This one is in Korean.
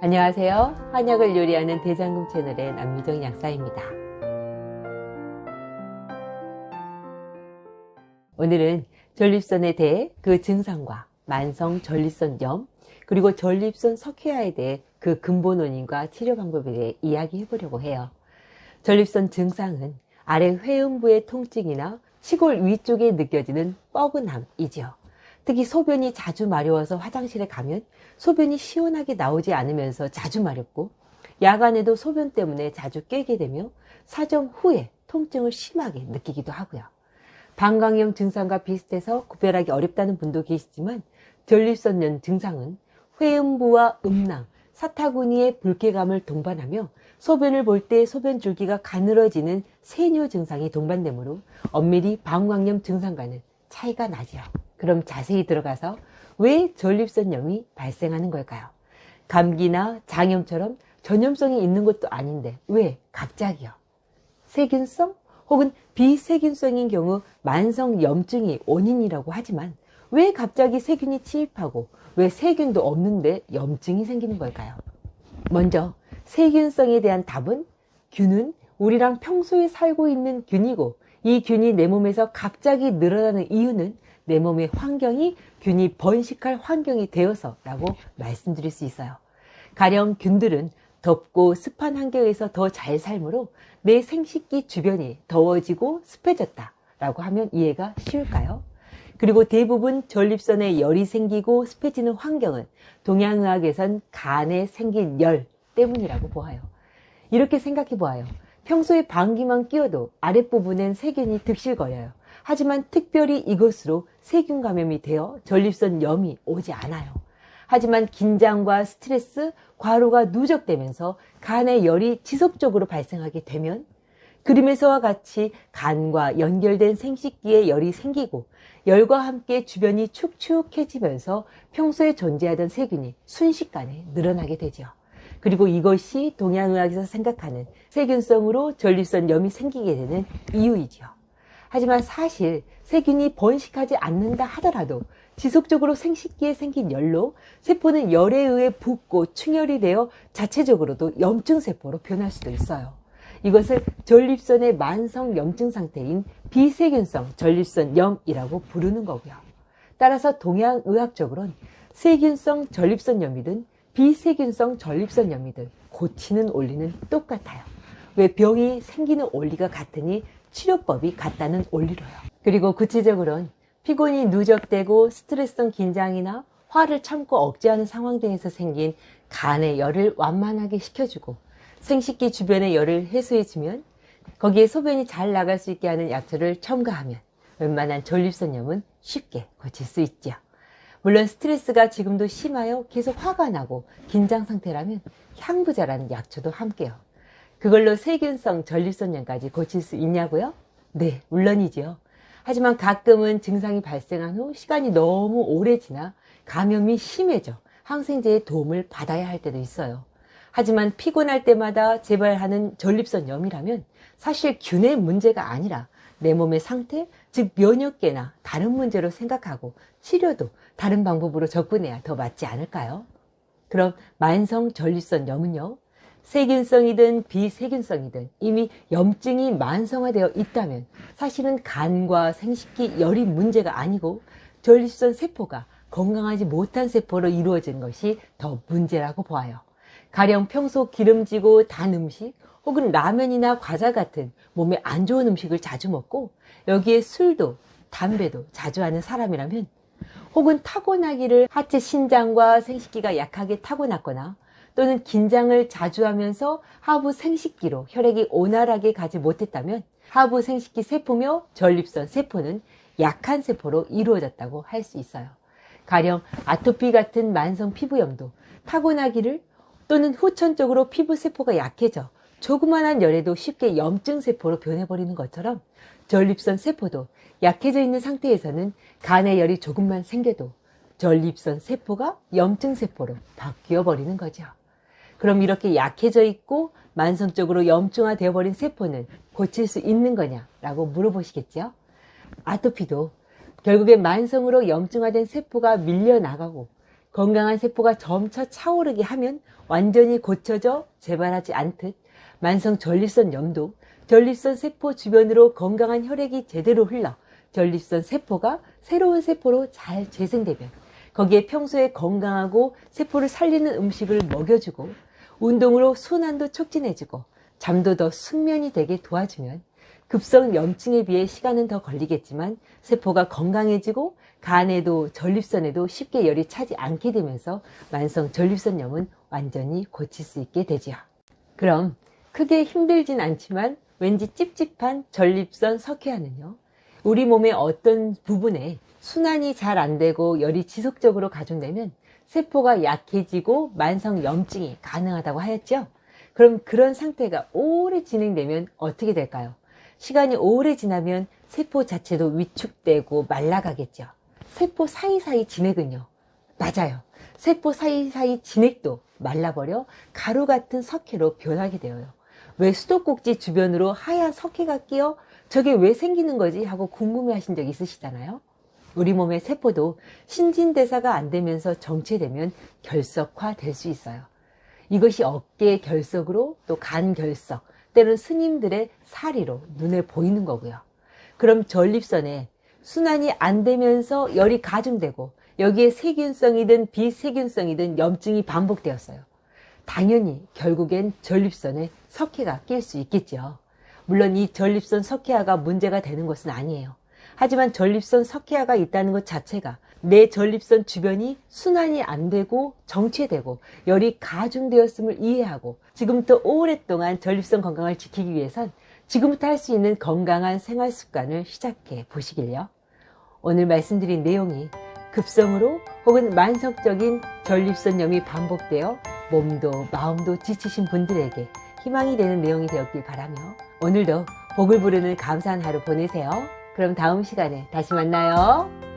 안녕하세요. 한약을 요리하는 대장금 채널의 남미정 약사입니다. 오늘은 전립선에 대해 그 증상과 만성 전립선염 그리고 전립선 석회화에 대해 그 근본 원인과 치료 방법에 대해 이야기해 보려고 해요. 전립선 증상은 아래 회음부의 통증이나 시골 위쪽에 느껴지는 뻐근함이죠. 특히 소변이 자주 마려워서 화장실에 가면 소변이 시원하게 나오지 않으면서 자주 마렵고, 야간에도 소변 때문에 자주 깨게 되며 사정 후에 통증을 심하게 느끼기도 하고요. 방광염 증상과 비슷해서 구별하기 어렵다는 분도 계시지만, 전립선염 증상은 회음부와 음낭, 사타구니의 불쾌감을 동반하며 소변을 볼 때 소변 줄기가 가늘어지는 세뇨 증상이 동반되므로 엄밀히 방광염 증상과는 차이가 나지요. 그럼 자세히 들어가서 왜 전립선염이 발생하는 걸까요? 감기나 장염처럼 전염성이 있는 것도 아닌데 왜 갑자기요? 세균성 혹은 비세균성인 경우 만성 염증이 원인이라고 하지만 왜 갑자기 세균이 침입하고 왜 세균도 없는데 염증이 생기는 걸까요? 먼저 세균성에 대한 답은 균은 우리랑 평소에 살고 있는 균이고, 이 균이 내 몸에서 갑자기 늘어나는 이유는 내 몸의 환경이 균이 번식할 환경이 되어서 라고 말씀드릴 수 있어요. 가령 균들은 덥고 습한 환경에서 더 잘 살므로 내 생식기 주변이 더워지고 습해졌다 라고 하면 이해가 쉬울까요? 그리고 대부분 전립선에 열이 생기고 습해지는 환경은 동양의학에선 간에 생긴 열 때문이라고 보아요. 이렇게 생각해 보아요. 평소에 방귀만 뀌어도 아랫부분엔 세균이 득실거려요. 하지만 특별히 이것으로 세균 감염이 되어 전립선염이 오지 않아요. 하지만 긴장과 스트레스, 과로가 누적되면서 간에 열이 지속적으로 발생하게 되면 그림에서와 같이 간과 연결된 생식기에 열이 생기고, 열과 함께 주변이 축축해지면서 평소에 존재하던 세균이 순식간에 늘어나게 되죠. 그리고 이것이 동양의학에서 생각하는 세균성으로 전립선염이 생기게 되는 이유이죠. 하지만 사실 세균이 번식하지 않는다 하더라도 지속적으로 생식기에 생긴 열로 세포는 열에 의해 붓고 충혈이 되어 자체적으로도 염증세포로 변할 수도 있어요. 이것을 전립선의 만성 염증 상태인 비세균성 전립선염이라고 부르는 거고요. 따라서 동양의학적으로는 세균성 전립선염이든 비세균성 전립선염이든 고치는 원리는 똑같아요. 왜 병이 생기는 원리가 같으니 치료법이 같다는 원리로요. 그리고 구체적으로는 피곤이 누적되고 스트레스성 긴장이나 화를 참고 억제하는 상황 등에서 생긴 간의 열을 완만하게 식혀주고, 생식기 주변의 열을 해소해주면 거기에 소변이 잘 나갈 수 있게 하는 약초를 첨가하면 웬만한 전립선염은 쉽게 고칠 수 있죠. 물론 스트레스가 지금도 심하여 계속 화가 나고 긴장 상태라면 향부자라는 약초도 함께요. 그걸로 세균성 전립선염까지 고칠 수 있냐고요? 네, 물론이죠. 하지만 가끔은 증상이 발생한 후 시간이 너무 오래 지나 감염이 심해져 항생제의 도움을 받아야 할 때도 있어요. 하지만 피곤할 때마다 재발하는 전립선염이라면 사실 균의 문제가 아니라 내 몸의 상태, 즉 면역계나 다른 문제로 생각하고 치료도 다른 방법으로 접근해야 더 맞지 않을까요? 그럼 만성 전립선염은요, 세균성이든 비세균성이든 이미 염증이 만성화되어 있다면 사실은 간과 생식기 열이 문제가 아니고 전립선 세포가 건강하지 못한 세포로 이루어진 것이 더 문제라고 보아요. 가령 평소 기름지고 단 음식 혹은 라면이나 과자 같은 몸에 안 좋은 음식을 자주 먹고 여기에 술도 담배도 자주 하는 사람이라면, 혹은 타고나기를 하체 신장과 생식기가 약하게 타고났거나 또는 긴장을 자주 하면서 하부 생식기로 혈액이 온활하게 가지 못했다면 하부 생식기 세포며 전립선 세포는 약한 세포로 이루어졌다고 할 수 있어요. 가령 아토피 같은 만성 피부염도 타고나기를 또는 후천적으로 피부 세포가 약해져 조그만한 열에도 쉽게 염증 세포로 변해버리는 것처럼 전립선 세포도 약해져 있는 상태에서는 간에 열이 조금만 생겨도 전립선 세포가 염증 세포로 바뀌어 버리는 거죠. 그럼 이렇게 약해져 있고 만성적으로 염증화 되어버린 세포는 고칠 수 있는 거냐라고 물어보시겠죠? 아토피도 결국에 만성으로 염증화된 세포가 밀려나가고 건강한 세포가 점차 차오르게 하면 완전히 고쳐져 재발하지 않듯 만성 전립선염도 전립선 세포 주변으로 건강한 혈액이 제대로 흘러 전립선 세포가 새로운 세포로 잘 재생되면 거기에 평소에 건강하고 세포를 살리는 음식을 먹여주고 운동으로 순환도 촉진해주고 잠도 더 숙면이 되게 도와주면 급성 염증에 비해 시간은 더 걸리겠지만 세포가 건강해지고 간에도 전립선에도 쉽게 열이 차지 않게 되면서 만성 전립선염은 완전히 고칠 수 있게 되지요. 그럼 크게 힘들진 않지만 왠지 찝찝한 전립선 석회화는요, 우리 몸의 어떤 부분에 순환이 잘 안 되고 열이 지속적으로 가중되면 세포가 약해지고 만성 염증이 가능하다고 하였죠. 그럼 그런 상태가 오래 진행되면 어떻게 될까요? 시간이 오래 지나면 세포 자체도 위축되고 말라가겠죠. 세포 사이사이 진액은요, 맞아요. 세포 사이사이 진액도 말라버려 가루 같은 석회로 변하게 되어요. 왜 수도꼭지 주변으로 하얀 석회가 끼어 저게 왜 생기는 거지 하고 궁금해 하신 적 있으시잖아요. 우리 몸의 세포도 신진대사가 안 되면서 정체되면 결석화 될 수 있어요. 이것이 어깨 결석으로 또 간 결석, 때로는 스님들의 사리로 눈에 보이는 거고요. 그럼 전립선에 순환이 안 되면서 열이 가중되고 여기에 세균성이든 비세균성이든 염증이 반복되었어요. 당연히 결국엔 전립선에 석회가 낄 수 있겠죠. 물론 이 전립선 석회화가 문제가 되는 것은 아니에요. 하지만 전립선 석회화가 있다는 것 자체가 내 전립선 주변이 순환이 안 되고 정체되고 열이 가중되었음을 이해하고 지금부터 오랫동안 전립선 건강을 지키기 위해선 지금부터 할 수 있는 건강한 생활 습관을 시작해 보시길요. 오늘 말씀드린 내용이 급성으로 혹은 만성적인 전립선염이 반복되어 몸도 마음도 지치신 분들에게 희망이 되는 내용이 되었길 바라며 오늘도 복을 부르는 감사한 하루 보내세요. 그럼 다음 시간에 다시 만나요.